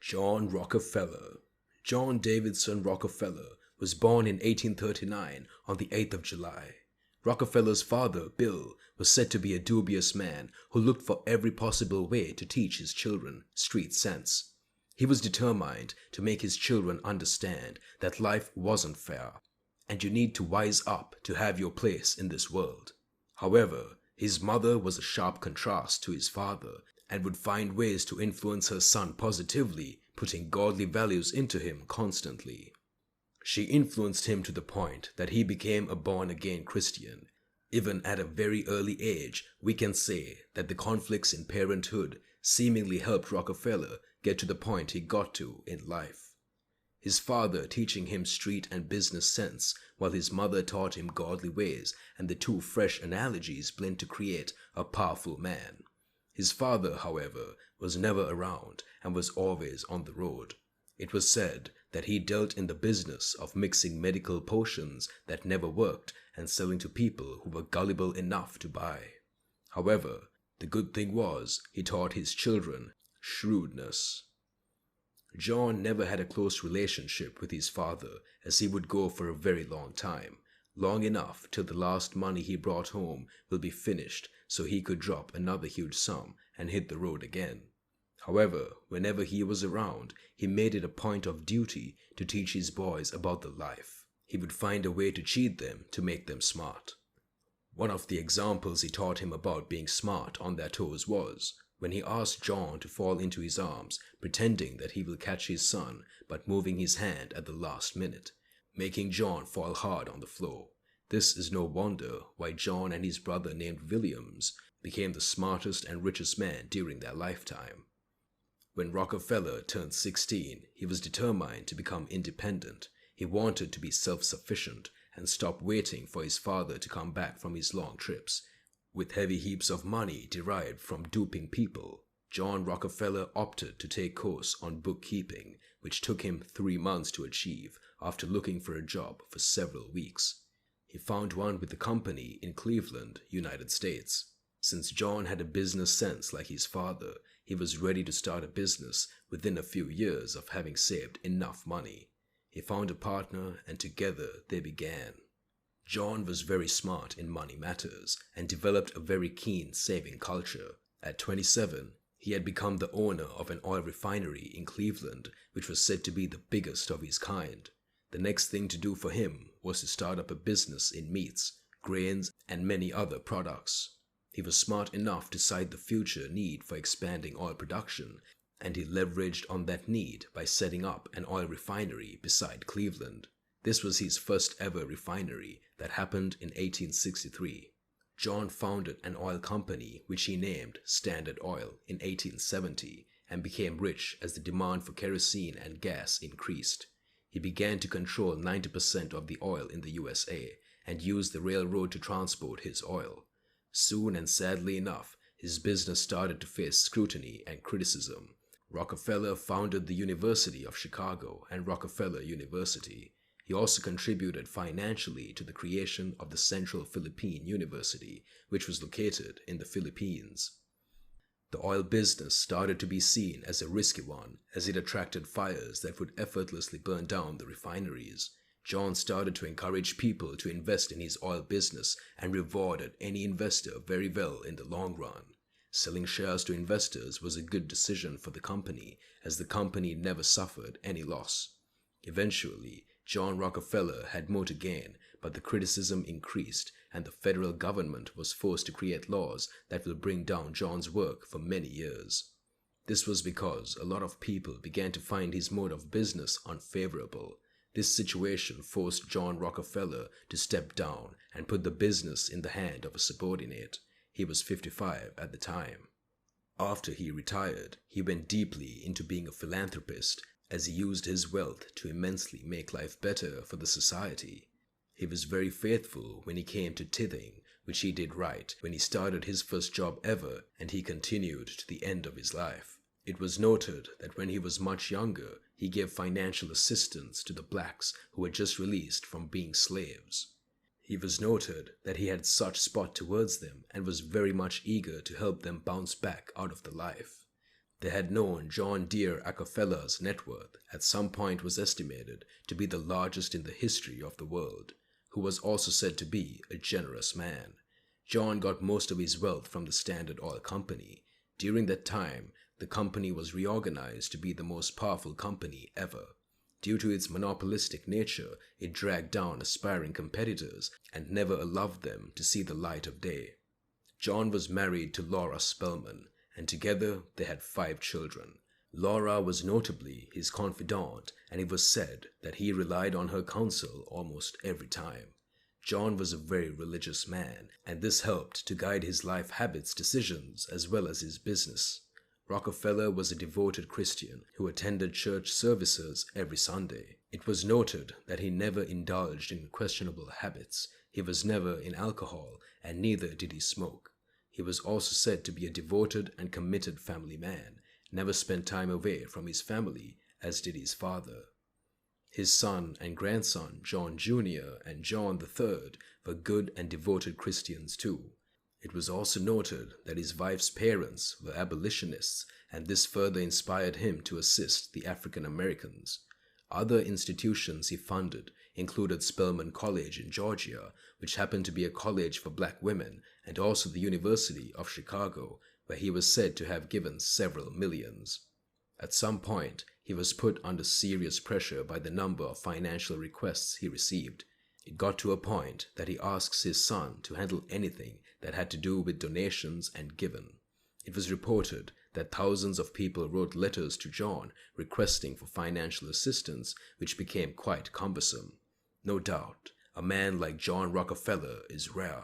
John Rockefeller. John Davidson Rockefeller was born in 1839 on the 8th of July. Rockefeller's father, Bill, was said to be a dubious man who looked for every possible way to teach his children street sense. He was determined to make his children understand that life wasn't fair, and you need to wise up to have your place in this world. However, his mother was a sharp contrast to his father and would find ways to influence her son positively, putting godly values into him constantly. She influenced him to the point that he became a born-again Christian. Even at a very early age, we can say that the conflicts in parenthood seemingly helped Rockefeller get to the point he got to in life. His father teaching him street and business sense, while his mother taught him godly ways, and the two fresh analogies blend to create a powerful man. His father, however, was never around and was always on the road. It was said that he dealt in the business of mixing medical potions that never worked and selling to people who were gullible enough to buy. However, the good thing was he taught his children shrewdness. John never had a close relationship with his father, as he would go for a very long time, long enough till the last money he brought home will be finished so he could drop another huge sum and hit the road again. However, whenever he was around, he made it a point of duty to teach his boys about the life. He would find a way to cheat them to make them smart. One of the examples he taught him about being smart on their toes was when he asked John to fall into his arms, pretending that he will catch his son but moving his hand at the last minute, making John fall hard on the floor. This is no wonder why John and his brother named Williams became the smartest and richest man during their lifetime. When Rockefeller turned 16, he was determined to become independent. He wanted to be self-sufficient and stop waiting for his father to come back from his long trips. With heavy heaps of money derived from duping people, John Rockefeller opted to take course on bookkeeping, which took him 3 months to achieve after looking for a job for several weeks. He found one with a company in Cleveland, United States. Since John had a business sense like his father, he was ready to start a business within a few years of having saved enough money. He found a partner and together they began. John was very smart in money matters and developed a very keen saving culture. At 27, he had become the owner of an oil refinery in Cleveland, which was said to be the biggest of its kind. The next thing to do for him was to start up a business in meats, grains, and many other products. He was smart enough to sight the future need for expanding oil production, and he leveraged on that need by setting up an oil refinery beside Cleveland. This was his first ever refinery that happened in 1863. John founded an oil company which he named Standard Oil in 1870 and became rich as the demand for kerosene and gas increased. He began to control 90% of the oil in the USA and used the railroad to transport his oil. Soon and sadly enough, his business started to face scrutiny and criticism. Rockefeller founded the University of Chicago and Rockefeller University. He also contributed financially to the creation of the Central Philippine University, which was located in the Philippines. The oil business started to be seen as a risky one, as it attracted fires that would effortlessly burn down the refineries. John started to encourage people to invest in his oil business and rewarded any investor very well in the long run. Selling shares to investors was a good decision for the company, as the company never suffered any loss. Eventually, John Rockefeller had more to gain, but the criticism increased and the federal government was forced to create laws that will bring down John's work for many years. This was because a lot of people began to find his mode of business unfavorable. This situation forced John Rockefeller to step down and put the business in the hand of a subordinate. He was 55 at the time. After he retired, he went deeply into being a philanthropist, as he used his wealth to immensely make life better for the society. He was very faithful when he came to tithing, which he did right when he started his first job ever, and he continued to the end of his life. It was noted that when he was much younger, he gave financial assistance to the blacks who were just released from being slaves. He was noted that he had such spot towards them and was very much eager to help them bounce back out of the life. They had known John Deere Rockefeller's net worth at some point was estimated to be the largest in the history of the world, who was also said to be a generous man. John got most of his wealth from the Standard Oil Company. During that time, the company was reorganized to be the most powerful company ever. Due to its monopolistic nature, it dragged down aspiring competitors and never allowed them to see the light of day. John was married to Laura Spelman, and together they had 5 children. Laura was notably his confidant, and it was said that he relied on her counsel almost every time. John was a very religious man, and this helped to guide his life habits, decisions, as well as his business. Rockefeller was a devoted Christian who attended church services every Sunday. It was noted that he never indulged in questionable habits. He was never in alcohol, and neither did he smoke. He was also said to be a devoted and committed family man, never spent time away from his family, as did his father. His son and grandson, John Jr. and John III, were good and devoted Christians too. It was also noted that his wife's parents were abolitionists, and this further inspired him to assist the African Americans. Other institutions he funded included Spelman College in Georgia, which happened to be a college for black women, and also the University of Chicago, where he was said to have given several millions. At some point, he was put under serious pressure by the number of financial requests he received. It got to a point that he asks his son to handle anything that had to do with donations and given. It was reported that thousands of people wrote letters to John requesting for financial assistance, which became quite cumbersome. No doubt, a man like John Rockefeller is rare.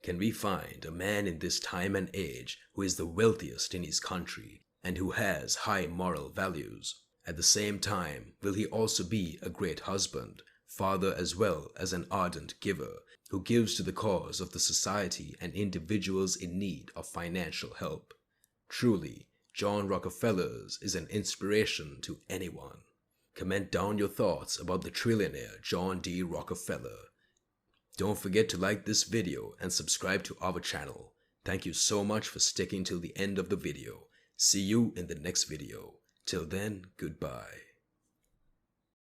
Can we find a man in this time and age who is the wealthiest in his country and who has high moral values? At the same time, will he also be a great husband, father, as well as an ardent giver who gives to the cause of the society and individuals in need of financial help? Truly, John Rockefeller's is an inspiration to anyone. Comment down your thoughts about the trillionaire John D. Rockefeller. Don't forget to like this video and subscribe to our channel. Thank you so much for sticking till the end of the video. See you in the next video. Till then, goodbye.